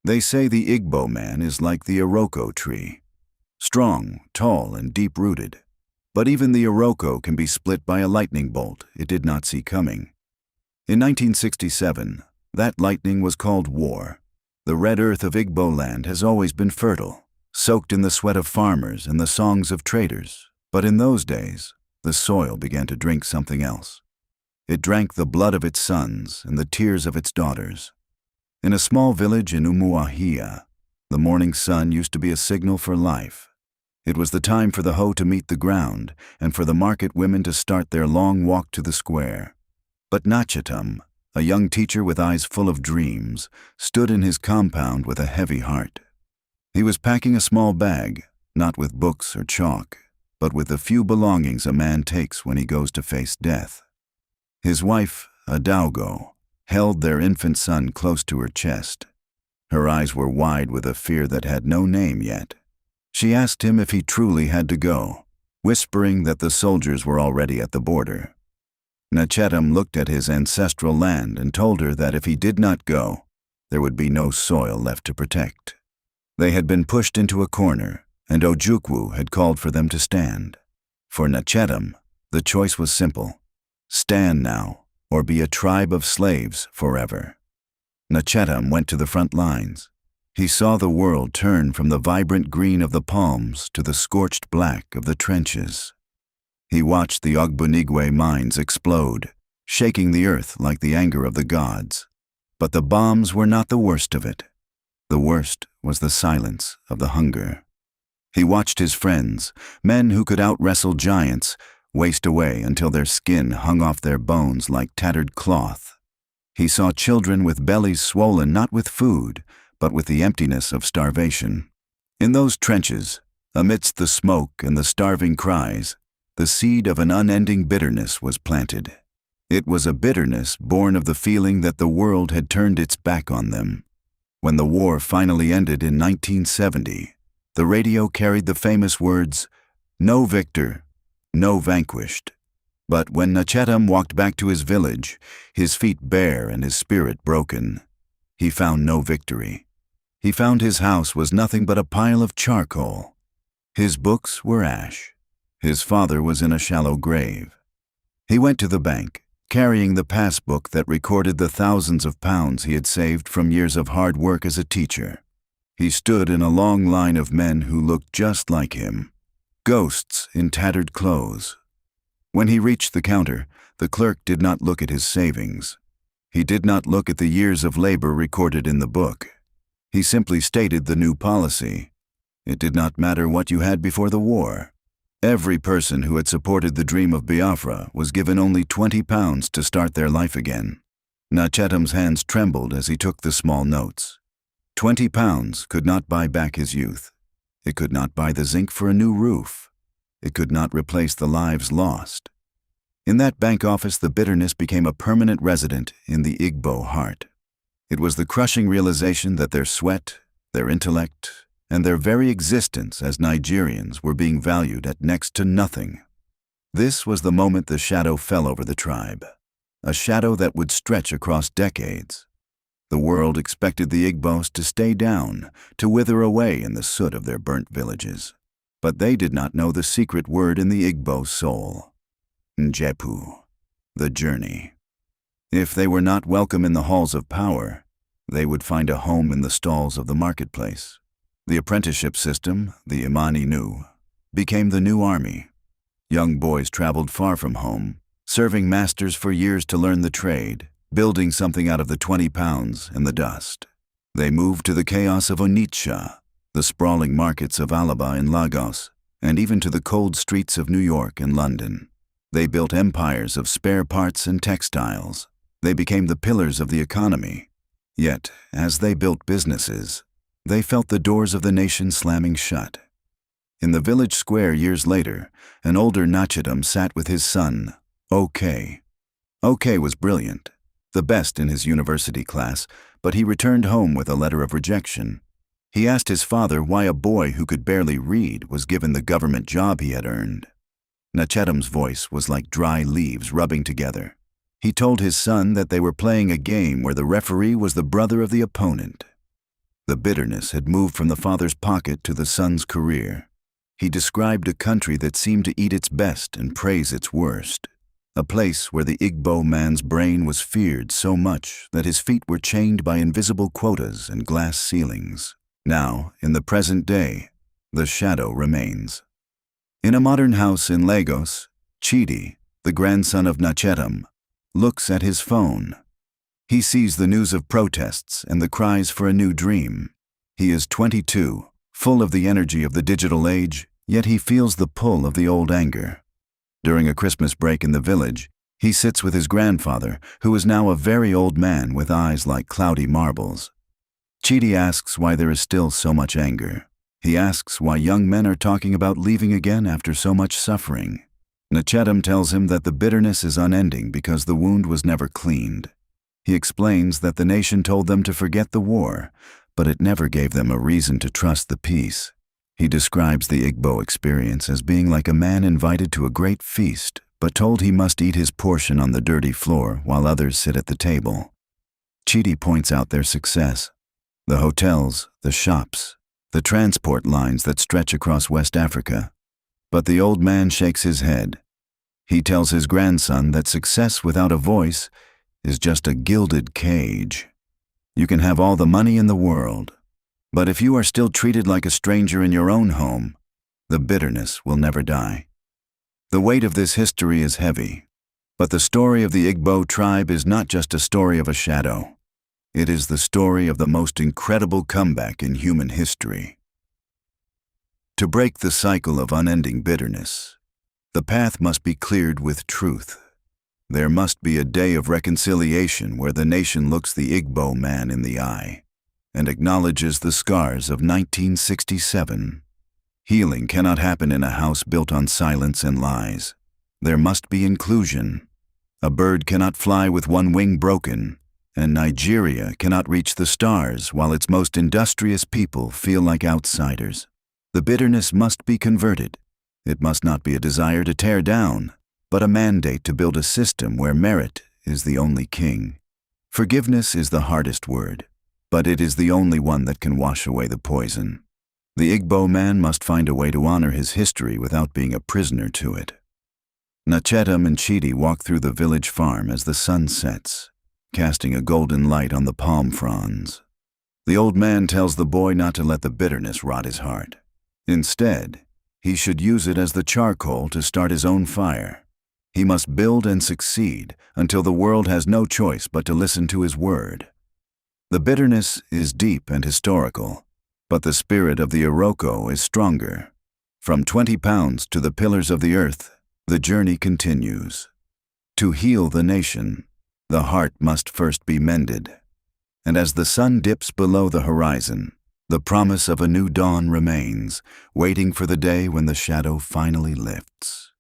They say the Igbo man is like the Iroko tree, strong, tall, and deep-rooted. But even the Iroko can be split by a lightning bolt it did not see coming. In 1967, that lightning was called war. The red earth of Igboland has always been fertile, soaked in the sweat of farmers and the songs of traders. But in those days, the soil began to drink something else. It drank the blood of its sons and the tears of its daughters. In a small village in Umuahia, the morning sun used to be a signal for life. It was the time for the hoe to meet the ground and for the market women to start their long walk to the square. But Nnachetam, a young teacher with eyes full of dreams, stood in his compound with a heavy heart. He was packing a small bag, not with books or chalk, but with the few belongings a man takes when he goes to face death. His wife, Adaugo, held their infant son close to her chest. Her eyes were wide with a fear that had no name yet. She asked him if he truly had to go, whispering that the soldiers were already at the border. Nnachetam looked at his ancestral land and told her that if he did not go, there would be no soil left to protect. They had been pushed into a corner, and Ojukwu had called for them to stand. For Nnachetam, the choice was simple: stand now, or be a tribe of slaves forever. Nnachetam went to the front lines. He saw the world turn from the vibrant green of the palms to the scorched black of the trenches. He watched the Ogbunigwe mines explode, shaking the earth like the anger of the gods. But the bombs were not the worst of it. The worst was the silence of the hunger. He watched his friends, men who could out-wrestle giants, waste away until their skin hung off their bones like tattered cloth. He saw children with bellies swollen not with food, but with the emptiness of starvation. In those trenches, amidst the smoke and the starving cries, the seed of an unending bitterness was planted. It was a bitterness born of the feeling that the world had turned its back on them. When the war finally ended in 1970, the radio carried the famous words, "No victor, no vanquished." But when Nnachetam walked back to his village, his feet bare and his spirit broken, he found no victory. He found his house was nothing but a pile of charcoal. His books were ash. His father was in a shallow grave. He went to the bank, carrying the passbook that recorded the thousands of pounds he had saved from years of hard work as a teacher. He stood in a long line of men who looked just like him, ghosts in tattered clothes. When he reached the counter, the clerk did not look at his savings. He did not look at the years of labor recorded in the book. He simply stated the new policy. It did not matter what you had before the war. Every person who had supported the dream of Biafra was given only 20 pounds to start their life again. Nnachetam's hands trembled as he took the small notes. 20 pounds could not buy back his youth. It could not buy the zinc for a new roof. It could not replace the lives lost. In that bank office, the bitterness became a permanent resident in the Igbo heart. It was the crushing realization that their sweat, their intellect, and their very existence as Nigerians were being valued at next to nothing. This was the moment the shadow fell over the tribe, a shadow that would stretch across decades. The world expected the Igbos to stay down, to wither away in the soot of their burnt villages. But they did not know the secret word in the Igbo soul: Njepu, the journey. If they were not welcome in the halls of power, they would find a home in the stalls of the marketplace. The apprenticeship system, the Iman-Inu, became the new army. Young boys traveled far from home, serving masters for years to learn the trade, building something out of the 20 pounds and the dust. They moved to the chaos of Onitsha, the sprawling markets of Alaba in Lagos, and even to the cold streets of New York and London. They built empires of spare parts and textiles. They became the pillars of the economy. Yet, as they built businesses, they felt the doors of the nation slamming shut. In the village square years later, an older Nnachetam sat with his son, OK. OK was brilliant, the best in his university class, but he returned home with a letter of rejection. He asked his father why a boy who could barely read was given the government job he had earned. Nnachetam's voice was like dry leaves rubbing together. He told his son that they were playing a game where the referee was the brother of the opponent. The bitterness had moved from the father's pocket to the son's career. He described a country that seemed to eat its best and praise its worst. A place where the Igbo man's brain was feared so much that his feet were chained by invisible quotas and glass ceilings. Now, in the present day, the shadow remains. In a modern house in Lagos, Chidi, the grandson of Nnachetam, looks at his phone. He sees the news of protests and the cries for a new dream. He is 22, full of the energy of the digital age, yet he feels the pull of the old anger. During a Christmas break in the village, he sits with his grandfather, who is now a very old man with eyes like cloudy marbles. Chidi asks why there is still so much anger. He asks why young men are talking about leaving again after so much suffering. Nnachetam tells him that the bitterness is unending because the wound was never cleaned. He explains that the nation told them to forget the war, but it never gave them a reason to trust the peace. He describes the Igbo experience as being like a man invited to a great feast, but told he must eat his portion on the dirty floor while others sit at the table. Chidi points out their success: the hotels, the shops, the transport lines that stretch across West Africa. But the old man shakes his head. He tells his grandson that success without a voice is just a gilded cage. You can have all the money in the world, but if you are still treated like a stranger in your own home, the bitterness will never die. The weight of this history is heavy, but the story of the Igbo tribe is not just a story of a shadow. It is the story of the most incredible comeback in human history. To break the cycle of unending bitterness, the path must be cleared with truth. There must be a day of reconciliation where the nation looks the Igbo man in the eye and acknowledges the scars of 1967. Healing cannot happen in a house built on silence and lies. There must be inclusion. A bird cannot fly with one wing broken, and Nigeria cannot reach the stars while its most industrious people feel like outsiders. The bitterness must be converted. It must not be a desire to tear down, but a mandate to build a system where merit is the only king. Forgiveness is the hardest word, but it is the only one that can wash away the poison. The Igbo man must find a way to honor his history without being a prisoner to it. Nnachetam and Chidi walk through the village farm as the sun sets, casting a golden light on the palm fronds. The old man tells the boy not to let the bitterness rot his heart. Instead, he should use it as the charcoal to start his own fire. He must build and succeed until the world has no choice but to listen to his word. The bitterness is deep and historical, but the spirit of the Iroko is stronger. From 20 pounds to the pillars of the earth, the journey continues. To heal the nation, the heart must first be mended. And as the sun dips below the horizon, the promise of a new dawn remains, waiting for the day when the shadow finally lifts.